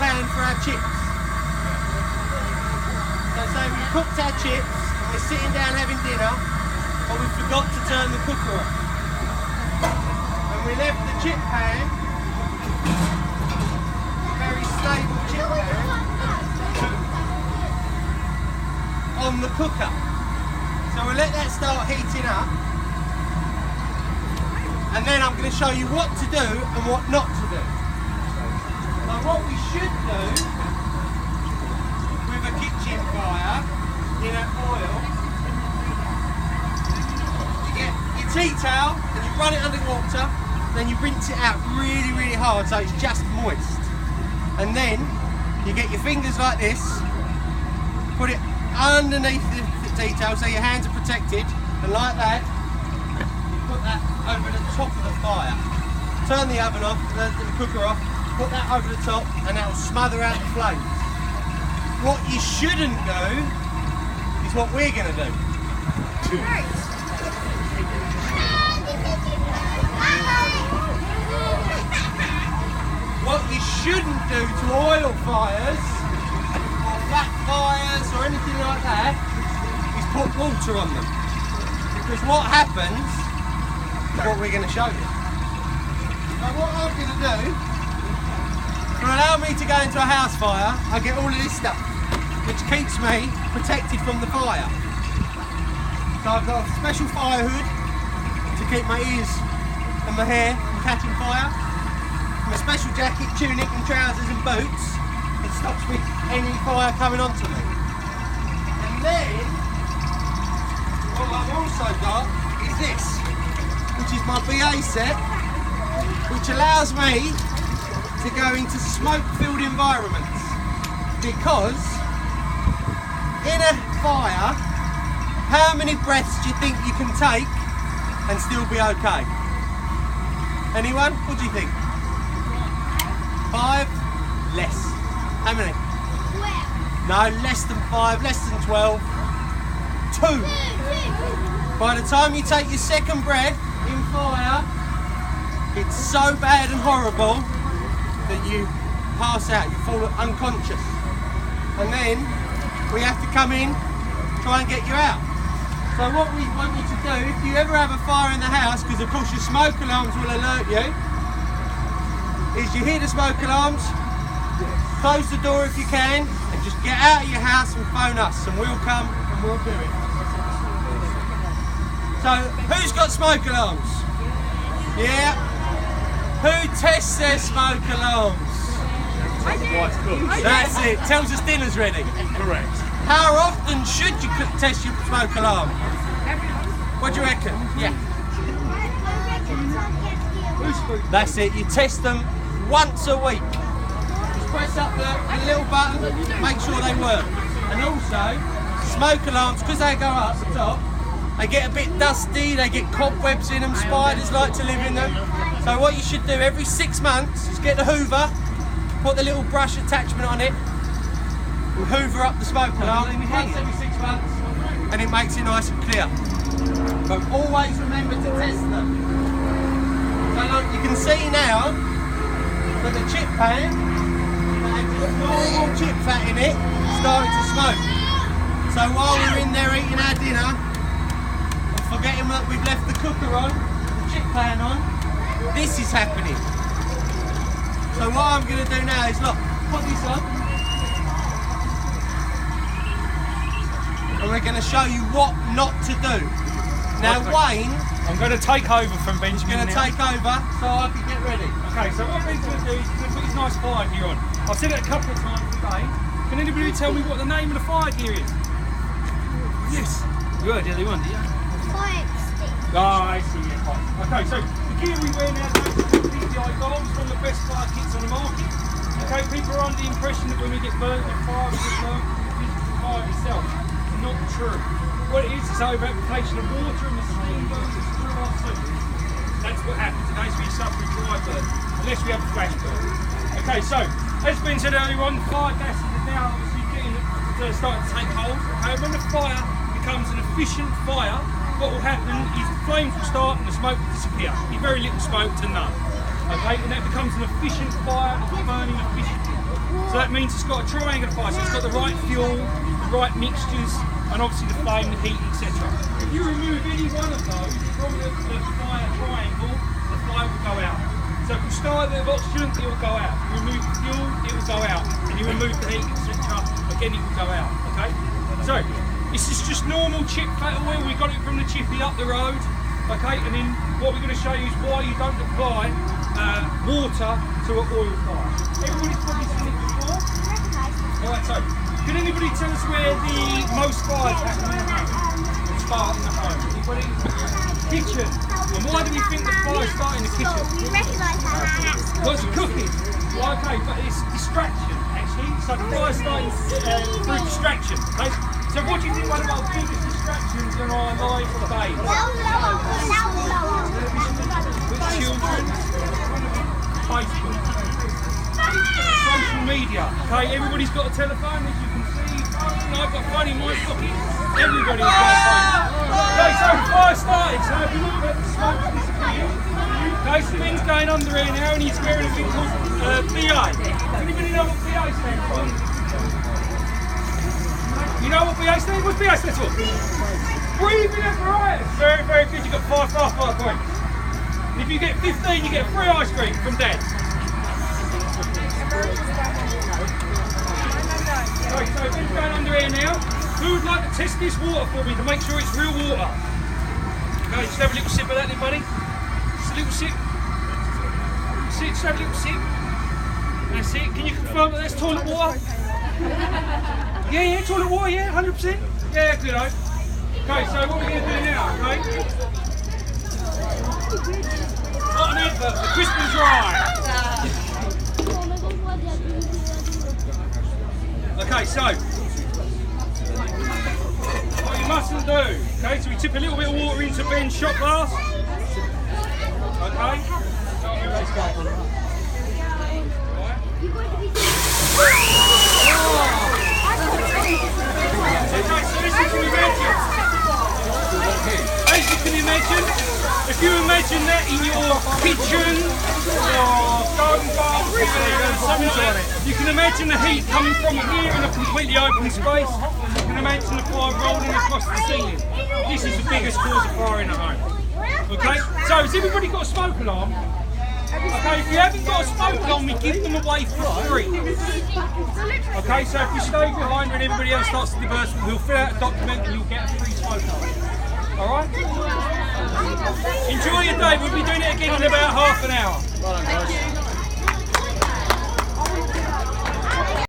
pan for our chips. So say we cooked our chips, and we're sitting down having dinner, but we forgot to turn the cooker off. And we left the chip pan, very stable chip pan, on the cooker. So we'll let that start heating up, and then I'm going to show you what to do and what not to do. So what we should do with a kitchen fire in an oil, you get your tea towel and you run it under water, then you rinse it out really, really hard so it's just moist. And then you get your fingers like this, put it underneath the tea towel so your hands are protected, and like that, you put that over the top of the fire. Turn the oven off, the cooker off, put that over the top, and that will smother out the flames. What you shouldn't do is what we're going to do. What you shouldn't do to oil fires, or flat fires, or anything like that, is put water on them. Because what happens is what we're going to show you. So what I'm going to do, to allow me to go into a house fire, I get all of this stuff, which keeps me protected from the fire. So I've got a special fire hood to keep my ears and my hair from catching fire. My special jacket, tunic and trousers and boots, it stops me any fire coming onto me. And then, what I've also got is this, which is my BA set, which allows me to go into smoke-filled environments. Because in a fire, how many breaths do you think you can take and still be okay? Anyone? What do you think? 5? Less. How many? 12. No, less than 5, less than 12. 2. By the time you take your second breath in fire, it's so bad and horrible that you pass out, you fall unconscious. And then we have to come in, try and get you out. So what we want you to do, if you ever have a fire in the house, because of course your smoke alarms will alert you, is you hear the smoke alarms, close the door if you can, and just get out of your house and phone us, and we'll come and we'll do it. So, who's got smoke alarms? Yeah. Who tests their smoke alarms? That's it. Tells us dinner's ready. Correct. How often should you test your smoke alarm? What do you reckon? Yeah. That's it. You test them once a week. Just press up the little button, make sure they work. And also, smoke alarms, because they go up the top, they get a bit dusty, they get cobwebs in them, spiders like to live in them. So what you should do every 6 months is get the hoover, put the little brush attachment on it, and hoover up the smoke alarm once every 6 months, and it makes it nice and clear. But always remember to test them. So look, you can see now that the chip pan, that had normal chip fat in it, started to smoke. So while we're in there eating our dinner, forgetting that we've left the cooker on, the chip pan on, this is happening. So what I'm going to do now is, look, put this on, and we're going to show you what not to do. Now Wayne, I'm going to take over from Benjamin. going to take over so I can get ready. Okay, so what Ben's going to do is he's going to put his nice fire gear on. I've said it a couple of times today. Can anybody tell me what the name of the fire gear is? Yes. You heard the other one, did you? Fire extinguish. Oh, I see. Yeah. Okay, so the gear we wear now is PPI goggles from the best fire kits on the market. Okay, people are under the impression that when we get burnt with fire, we get burnt with the fire itself. It's not true. What it is over application of water and the steam burns through our suit. That's what happens in case we suffer a dry burn, unless we have a flash burn. Okay, so as Ben said earlier on, fire gases are now obviously starting to take hold. Okay, when the fire becomes an efficient fire, what will happen is the flames will start and the smoke will disappear. Be very little smoke to none. Okay, and that becomes an efficient fire, it's burning efficiently. So that means it's got a triangle fire, so it's got the right fuel, the right mixtures, and obviously the flame, the heat, etc. If you remove any one of those from the fire triangle, the fire will go out. So if you start a bit of oxygen, it will go out. You remove the fuel, it will go out. And you remove the heat, etc., again it will go out. Okay? So this is just normal chip fat oil. We got it from the chippy up the road. Okay, and then what we're going to show you is why you don't apply water to an oil fire. Everybody's probably seen it before. Alright, so can anybody tell us where the most fires happen in the home? Start in the home. Anybody? Kitchen. And why do we think the fires start in the kitchen? We recognise that. Because it's cooking. Well, okay, but it's distraction actually. So the fire starting through distraction. Okay? So what do you think one of our biggest distractions in our lives today? With children, Facebook, social media. Okay, everybody's got a telephone, as you can see. I've got a phone in my pocket. Everybody's got a phone. Okay, so the fire started. So if you look at the smoke disappearing. Okay, so Ben's going under here now and he's wearing a thing called BA. Does anybody know what BA stands for? You know what BA stands for? What's BA stands for? Breathing apparatus. Very, very good. You've got 5 points. And if you get 15, you get a free ice cream from Dad. Okay, so Ben's going under here now. Who would like to test this water for me to make sure it's real water? Okay, just have a little sip of that then, buddy. Just a little sip. Just have a little sip. That's it. Can you confirm that that's toilet water? Yeah, toilet water, yeah, 100%. Yeah, good. Okay, so what we're going to do now, okay? Hot and effort, the crisp and dry. Okay, so what you mustn't do, okay, so we tip a little bit of water into Ben's shot glass. Okay. As you can imagine, if you imagine that in your kitchen or garden bath, something like that, you can imagine the heat coming from here in a completely open space. You can imagine the fire rolling across the ceiling. This is the biggest cause of fire in a home. Okay, so has everybody got a smoke alarm? Okay, if you haven't got a smoke alarm, we give them away for free. Okay, so if you stay behind when everybody else starts to disperse, we'll fill out a document and you'll get a free smoke alarm. Alright? Enjoy your day, we'll be doing it again in about half an hour.